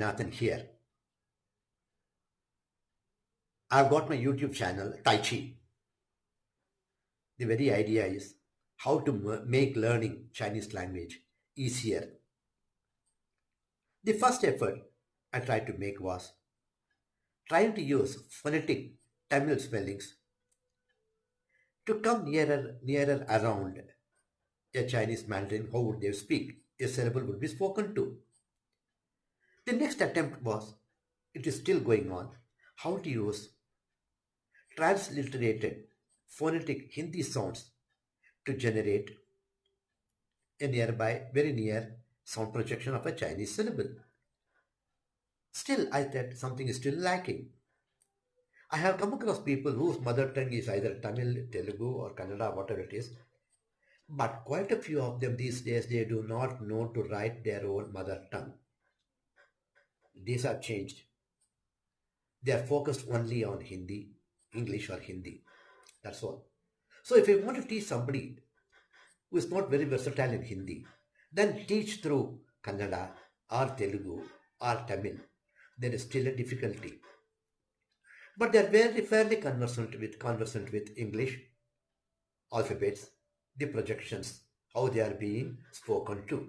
Jonathan here. I've got my YouTube channel, Tai Chi. The very idea is how to make learning Chinese language easier. The first effort I tried to make was trying to use phonetic Tamil spellings to come nearer around a Chinese Mandarin. How would they speak? A syllable would be spoken to. The next attempt was, it is still going on, how to use transliterated phonetic Hindi sounds to generate a very near sound projection of a Chinese syllable. Still, I thought something is still lacking. I have come across people whose mother tongue is either Tamil, Telugu, or Kannada, whatever it is, but quite a few of them these days they do not know to write their own mother tongue. These are changed. They are focused only on Hindi, English, or Hindi. That's all. So, if you want to teach somebody who is not very versatile in Hindi, then teach through Kannada or Telugu or Tamil. There is still a difficulty. But they are very fairly conversant with English alphabets, the projections, how they are being spoken to.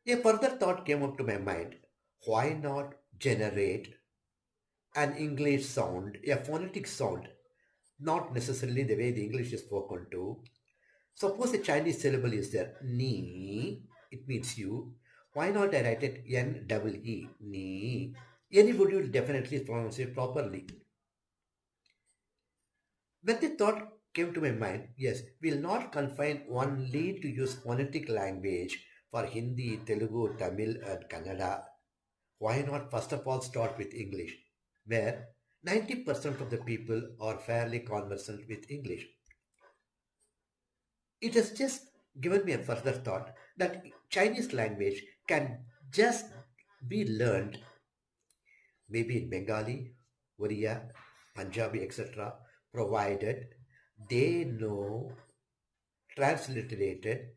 A further thought came up to my mind. Why not generate an English sound, a phonetic sound, not necessarily the way the English is spoken to. Suppose a Chinese syllable is there, ni, it means you. Why not I write it N-double-E, ni? Anybody will definitely pronounce it properly. When the thought came to my mind, yes, we'll not confine only to use phonetic language for Hindi, Telugu, Tamil, and Kannada. Why not first of all start with English, where 90% of the people are fairly conversant with English? It has just given me a further thought that Chinese language can just be learned maybe in Bengali, Oriya, Punjabi, etc., provided they know transliterated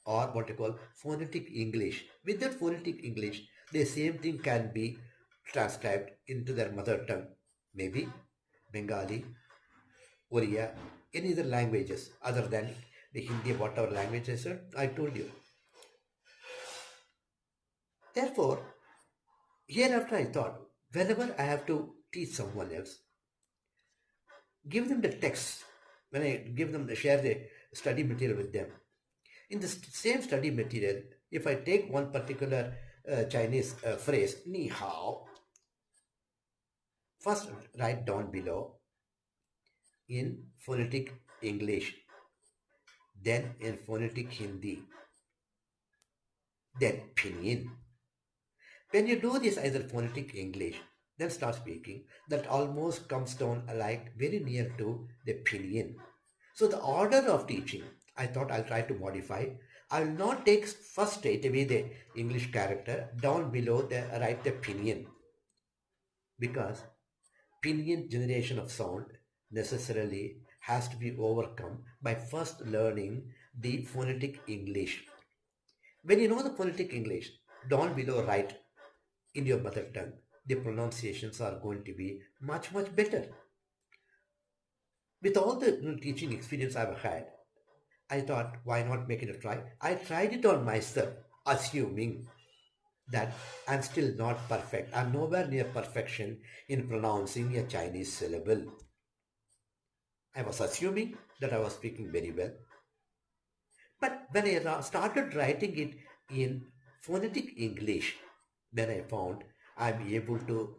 or what you call phonetic English. With that phonetic English, the same thing can be transcribed into their mother tongue, maybe Bengali, Oriya, any other languages other than the Hindi, whatever languages I told you. Therefore, hereafter I thought, whenever I have to teach someone else, give them the text. When I give them, share the study material with them. In the same study material, if I take one particular Chinese phrase, ni hao, first write down below in phonetic English, then in phonetic Hindi, then pinyin. When you do this either phonetic English, then start speaking, that almost comes down like very near to the pinyin. So the order of teaching, I thought I'll try to modify. I will not take first straight away the English character, down below write the pinyin, because pinyin generation of sound necessarily has to be overcome by first learning the phonetic English. When you know the phonetic English, down below write in your mother tongue, the pronunciations are going to be much, much better. With all the teaching experience I've had, I thought, why not make it a try? I tried it on myself, assuming that I'm still not perfect. I'm nowhere near perfection in pronouncing a Chinese syllable. I was assuming that I was speaking very well. But when I started writing it in phonetic English, then I found I'm able to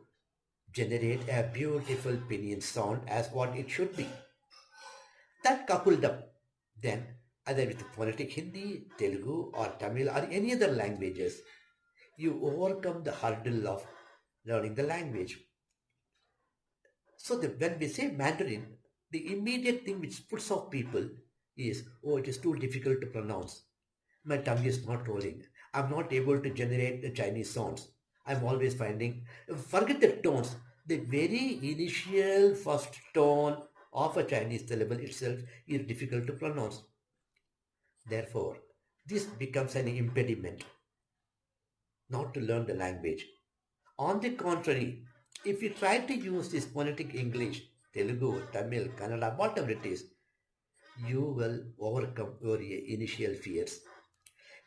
generate a beautiful pinyin sound as what it should be. That coupled up then either with phonetic Hindi, Telugu or Tamil or any other languages, you overcome the hurdle of learning the language. So when we say Mandarin, the immediate thing which puts off people is, oh, it is too difficult to pronounce. My tongue is not rolling. I'm not able to generate the Chinese sounds. I'm always finding, forget the tones, the very initial first tone of a Chinese syllable itself is difficult to pronounce. Therefore, this becomes an impediment. not to learn the language. On the contrary, if you try to use this phonetic English, Telugu, Tamil, Kannada, whatever it is, you will overcome your initial fears.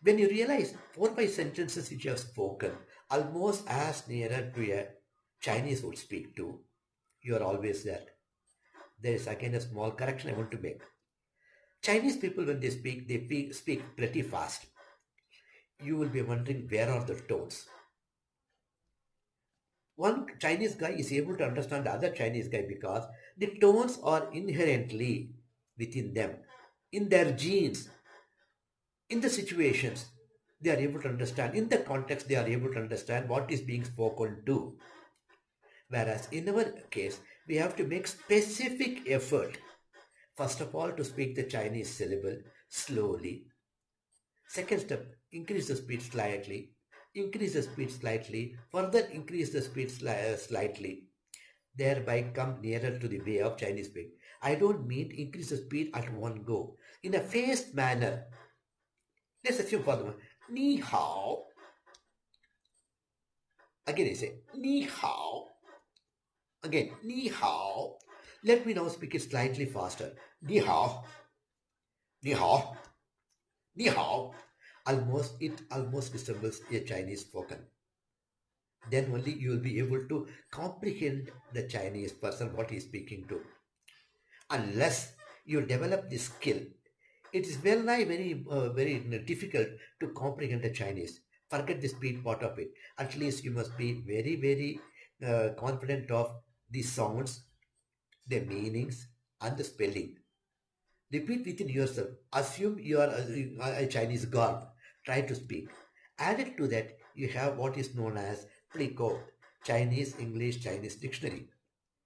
When you realize 4 5 sentences which you have spoken, almost as nearer to a Chinese would speak to, you are always there. There is again a small correction I want to make. Chinese people, when they speak, speak pretty fast. You will be wondering where are the tones. One Chinese guy is able to understand the other Chinese guy because the tones are inherently within them, in their genes, in the situations. They are able to understand, in the context, they are able to understand what is being spoken to. Whereas in our case, we have to make specific effort, first of all, to speak the Chinese syllable slowly. Second step, increase the speed slightly. Increase the speed slightly. Further increase the speed slightly. Thereby come nearer to the way of Chinese speak. I don't mean increase the speed at one go. In a phased manner. Let's assume for the moment, ni hao. Again I say, ni hao. Again, ni hao. Let me now speak it slightly faster. Ni hao. Ni hao. Ni hao. It almost resembles a Chinese spoken. Then only you will be able to comprehend the Chinese person what he is speaking to. Unless you develop this skill, it is very difficult to comprehend the Chinese. Forget the speed part of it. At least you must be very confident of the sounds, the meanings, and the spelling. Repeat within yourself. Assume you are a Chinese garb. Try to speak. Added to that, you have what is known as Plico, Chinese English Chinese dictionary.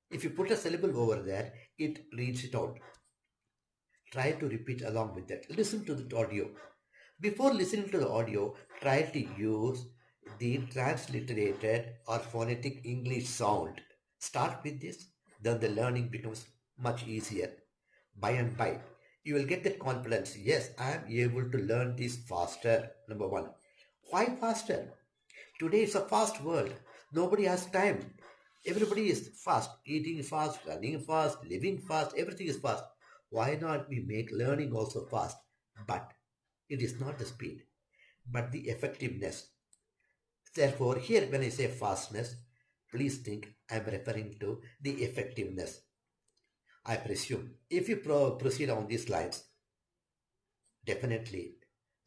If you put a syllable over there, it reads it out. Try to repeat along with that. Listen to the audio. Before listening to the audio, try to use the transliterated or phonetic English sound. Start with this, then the learning becomes much easier. By and by, you will get that confidence. Yes, I am able to learn this faster. Number one. Why faster? Today it's a fast world. Nobody has time. Everybody is fast, eating fast, running fast, living fast, everything is fast. Why not we make learning also fast? But it is not the speed, but the effectiveness. Therefore, here when I say fastness, please think I am referring to the effectiveness. I presume if you proceed on these lines, definitely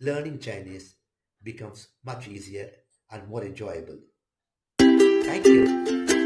learning Chinese becomes much easier and more enjoyable. Thank you.